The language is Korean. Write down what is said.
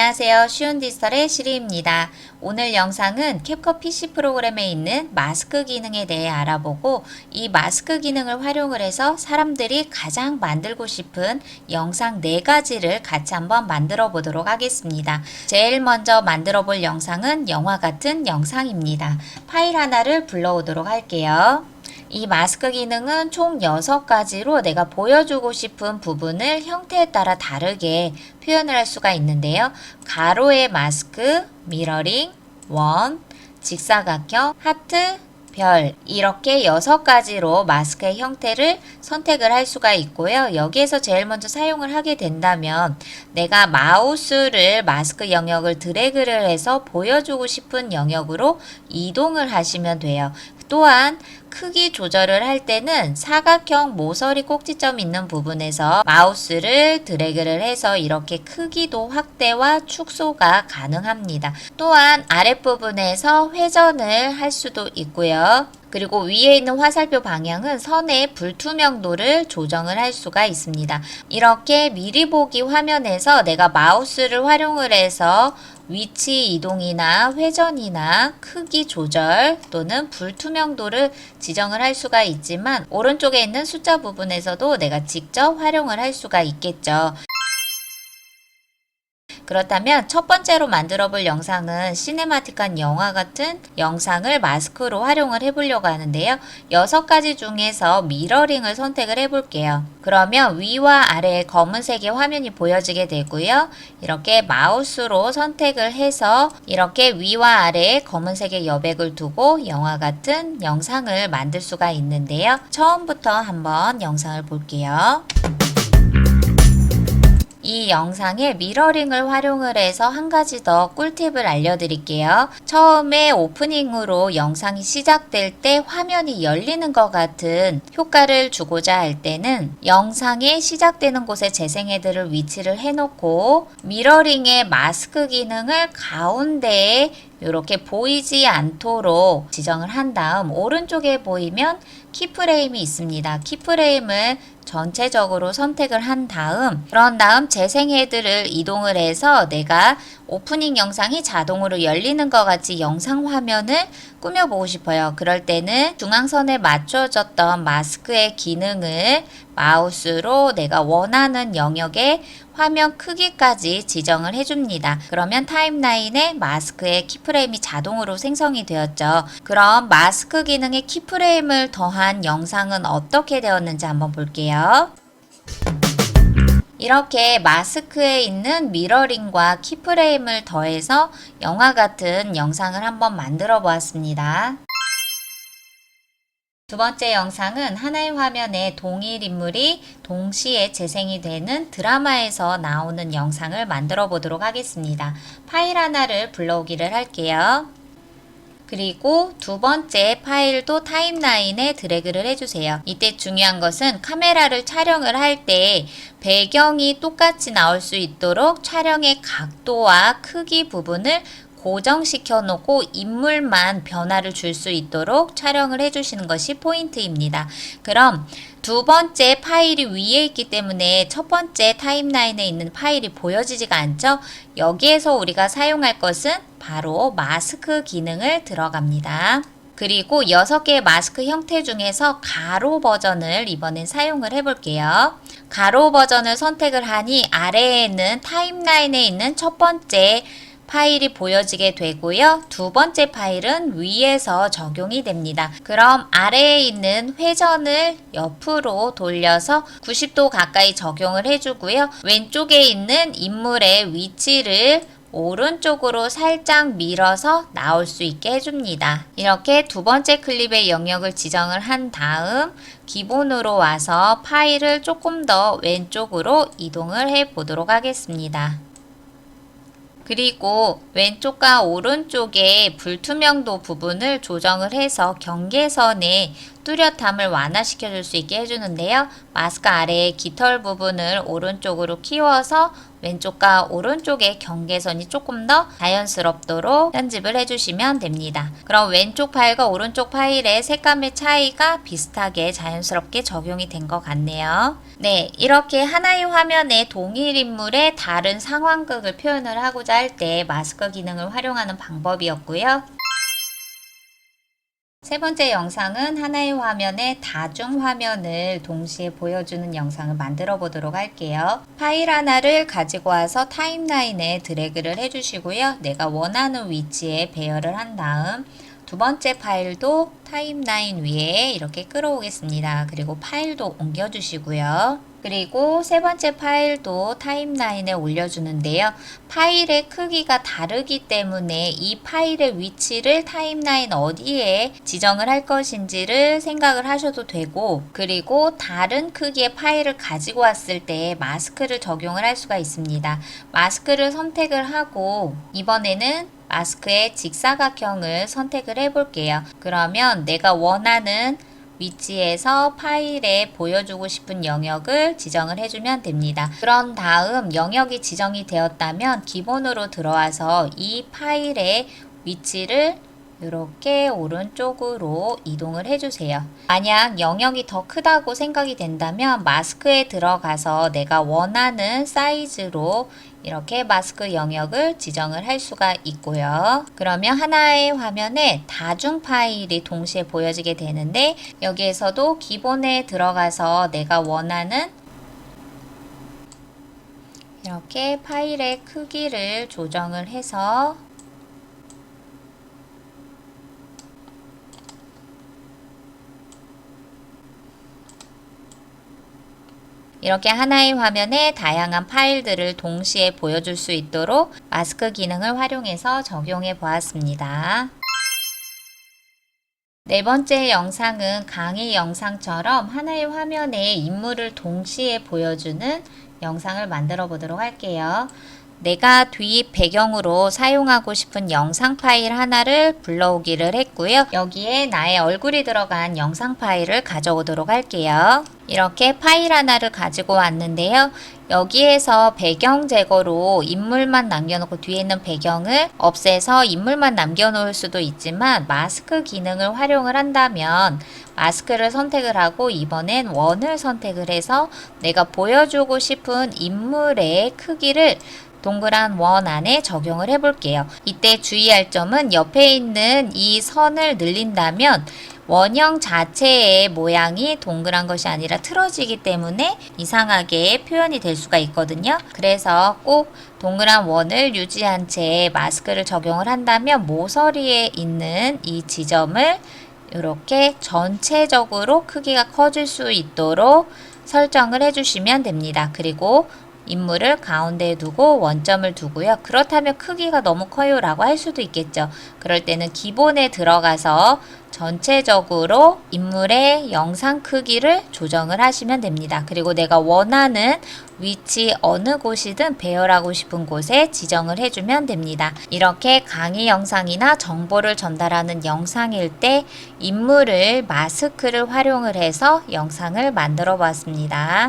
안녕하세요. 쉬운 디지털의 시리입니다. 오늘 영상은 캡컷 PC 프로그램에 있는 마스크 기능에 대해 알아보고 이 마스크 기능을 활용을 해서 사람들이 가장 만들고 싶은 영상 4가지를 같이 한번 만들어 보도록 하겠습니다. 제일 먼저 만들어 볼 영상은 영화 같은 영상입니다. 파일 하나를 불러오도록 할게요. 이 마스크 기능은 총 6가지로 내가 보여주고 싶은 부분을 형태에 따라 다르게 표현을 할 수가 있는데요. 가로의 마스크, 미러링, 원, 직사각형, 하트, 별 이렇게 6가지로 마스크의 형태를 선택을 할 수가 있고요. 여기에서 제일 먼저 사용을 하게 된다면 내가 마우스를 마스크 영역을 드래그를 해서 보여주고 싶은 영역으로 이동을 하시면 돼요. 또한 크기 조절을 할 때는 사각형 모서리 꼭지점 있는 부분에서 마우스를 드래그를 해서 이렇게 크기도 확대와 축소가 가능합니다. 또한 아랫부분에서 회전을 할 수도 있고요. 그리고 위에 있는 화살표 방향은 선의 불투명도를 조정을 할 수가 있습니다. 이렇게 미리 보기 화면에서 내가 마우스를 활용을 해서 위치 이동이나 회전이나 크기 조절 또는 불투명도를 지정을 할 수가 있지만 오른쪽에 있는 숫자 부분에서도 내가 직접 활용을 할 수가 있겠죠. 그렇다면 첫 번째로 만들어 볼 영상은 시네마틱한 영화 같은 영상을 마스크로 활용을 해보려고 하는데요. 6가지 중에서 미러링을 선택을 해볼게요. 그러면 위와 아래에 검은색의 화면이 보여지게 되고요. 이렇게 마우스로 선택을 해서 이렇게 위와 아래에 검은색의 여백을 두고 영화 같은 영상을 만들 수가 있는데요. 처음부터 한번 영상을 볼게요. 이 영상에 미러링을 활용을 해서 한 가지 더 꿀팁을 알려드릴게요. 처음에 오프닝으로 영상이 시작될 때 화면이 열리는 것 같은 효과를 주고자 할 때는 영상에 시작되는 곳에 재생헤드를 위치를 해놓고 미러링의 마스크 기능을 가운데에 이렇게 보이지 않도록 지정을 한 다음 오른쪽에 보이면 키프레임이 있습니다. 키프레임을 전체적으로 선택을 한 다음 그런 다음 재생헤드를 이동을 해서 내가 오프닝 영상이 자동으로 열리는 것 같이 영상 화면을 꾸며보고 싶어요. 그럴 때는 중앙선에 맞춰졌던 마스크의 기능을 마우스로 내가 원하는 영역의 화면 크기까지 지정을 해줍니다. 그러면 타임라인에 마스크의 키프레임이 자동으로 생성이 되었죠. 그럼 마스크 기능에 키프레임을 더한 영상은 어떻게 되었는지 한번 볼게요. 이렇게 마스크에 있는 미러링과 키프레임을 더해서 영화 같은 영상을 한번 만들어 보았습니다. 두 번째 영상은 하나의 화면에 동일 인물이 동시에 재생이 되는 드라마에서 나오는 영상을 만들어 보도록 하겠습니다. 파일 하나를 불러오기를 할게요. 그리고 두 번째 파일도 타임라인에 드래그를 해주세요. 이때 중요한 것은 카메라를 촬영을 할 때 배경이 똑같이 나올 수 있도록 촬영의 각도와 크기 부분을 고정시켜 놓고 인물만 변화를 줄 수 있도록 촬영을 해주시는 것이 포인트입니다. 그럼 두 번째 파일이 위에 있기 때문에 첫 번째 타임라인에 있는 파일이 보여지지가 않죠? 여기에서 우리가 사용할 것은 바로 마스크 기능을 들어갑니다. 그리고 6개의 마스크 형태 중에서 가로 버전을 이번엔 사용을 해볼게요. 가로 버전을 선택을 하니 아래에는 타임라인에 있는 첫 번째 파일이 보여지게 되고요. 두 번째 파일은 위에서 적용이 됩니다. 그럼 아래에 있는 회전을 옆으로 돌려서 90도 가까이 적용을 해주고요. 왼쪽에 있는 인물의 위치를 오른쪽으로 살짝 밀어서 나올 수 있게 해줍니다. 이렇게 두 번째 클립의 영역을 지정을 한 다음 기본으로 와서 파일을 조금 더 왼쪽으로 이동을 해 보도록 하겠습니다. 그리고 왼쪽과 오른쪽의 불투명도 부분을 조정을 해서 경계선의 뚜렷함을 완화시켜 줄 수 있게 해주는데요. 마스크 아래의 깃털 부분을 오른쪽으로 키워서 왼쪽과 오른쪽의 경계선이 조금 더 자연스럽도록 편집을 해주시면 됩니다. 그럼 왼쪽 파일과 오른쪽 파일의 색감의 차이가 비슷하게 자연스럽게 적용이 된 것 같네요. 네, 이렇게 하나의 화면에 동일 인물의 다른 상황극을 표현을 하고자 할 때 마스크 기능을 활용하는 방법이었고요. 세 번째 영상은 하나의 화면에 다중 화면을 동시에 보여주는 영상을 만들어 보도록 할게요. 파일 하나를 가지고 와서 타임라인에 드래그를 해주시고요. 내가 원하는 위치에 배열을 한 다음 두 번째 파일도 타임라인 위에 이렇게 끌어오겠습니다. 그리고 파일도 옮겨주시고요. 그리고 세 번째 파일도 타임라인에 올려주는데요. 파일의 크기가 다르기 때문에 이 파일의 위치를 타임라인 어디에 지정을 할 것인지를 생각을 하셔도 되고, 그리고 다른 크기의 파일을 가지고 왔을 때 마스크를 적용을 할 수가 있습니다. 마스크를 선택을 하고 이번에는 마스크의 직사각형을 선택을 해 볼게요. 그러면 내가 원하는 위치에서 파일에 보여주고 싶은 영역을 지정을 해주면 됩니다. 그런 다음 영역이 지정이 되었다면 기본으로 들어와서 이 파일의 위치를 이렇게 오른쪽으로 이동을 해주세요. 만약 영역이 더 크다고 생각이 된다면 마스크에 들어가서 내가 원하는 사이즈로 이렇게 마스크 영역을 지정을 할 수가 있고요. 그러면 하나의 화면에 다중 파일이 동시에 보여지게 되는데 여기에서도 기본에 들어가서 내가 원하는 이렇게 파일의 크기를 조정을 해서 이렇게 하나의 화면에 다양한 파일들을 동시에 보여줄 수 있도록 마스크 기능을 활용해서 적용해 보았습니다. 네 번째 영상은 강의 영상처럼 하나의 화면에 인물을 동시에 보여주는 영상을 만들어 보도록 할게요. 내가 뒤 배경으로 사용하고 싶은 영상 파일 하나를 불러오기를 했고요. 여기에 나의 얼굴이 들어간 영상 파일을 가져오도록 할게요. 이렇게 파일 하나를 가지고 왔는데요. 여기에서 배경 제거로 인물만 남겨놓고 뒤에 있는 배경을 없애서 인물만 남겨놓을 수도 있지만 마스크 기능을 활용을 한다면 마스크를 선택을 하고 이번엔 원을 선택을 해서 내가 보여주고 싶은 인물의 크기를 동그란 원 안에 적용을 해 볼게요. 이때 주의할 점은 옆에 있는 이 선을 늘린다면 원형 자체의 모양이 동그란 것이 아니라 틀어지기 때문에 이상하게 표현이 될 수가 있거든요. 그래서 꼭 동그란 원을 유지한 채 마스크를 적용을 한다면 모서리에 있는 이 지점을 이렇게 전체적으로 크기가 커질 수 있도록 설정을 해주시면 됩니다. 그리고 인물을 가운데에 두고 원점을 두고요. 그렇다면 크기가 너무 커요 라고 할 수도 있겠죠. 그럴 때는 기본에 들어가서 전체적으로 인물의 영상 크기를 조정을 하시면 됩니다. 그리고 내가 원하는 위치 어느 곳이든 배열하고 싶은 곳에 지정을 해주면 됩니다. 이렇게 강의 영상이나 정보를 전달하는 영상일 때 인물을 마스크를 활용을 해서 영상을 만들어 보았습니다.